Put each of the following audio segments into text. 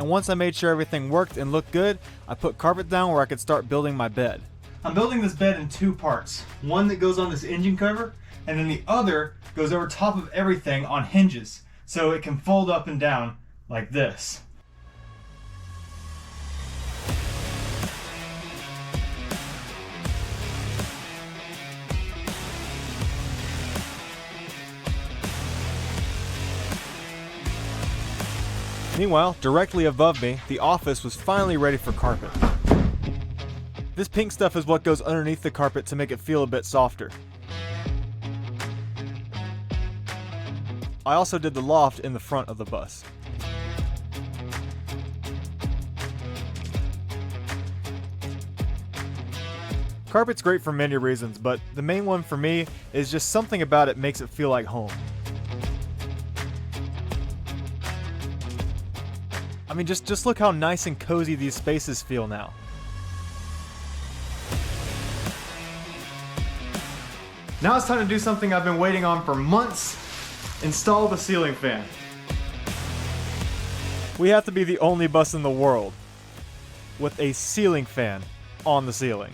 And once I made sure everything worked and looked good, I put carpet down where I could start building my bed. I'm building this bed in two parts. One that goes on this engine cover, and then the other goes over top of everything on hinges, so it can fold up and down like this. Meanwhile, directly above me, the office was finally ready for carpet. This pink stuff is what goes underneath the carpet to make it feel a bit softer. I also did the loft in the front of the bus. Carpet's great for many reasons, but the main one for me is just something about it makes it feel like home. I mean, just look how nice and cozy these spaces feel now. Now it's time to do something I've been waiting on for months. Install the ceiling fan. We have to be the only bus in the world with a ceiling fan on the ceiling.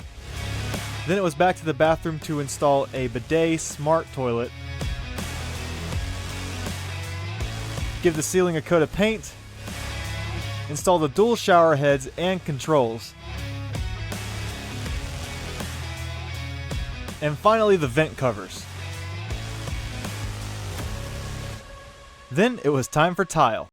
Then it was back to the bathroom to install a bidet smart toilet, give the ceiling a coat of paint, install the dual shower heads and controls, and finally the vent covers. Then it was time for tile.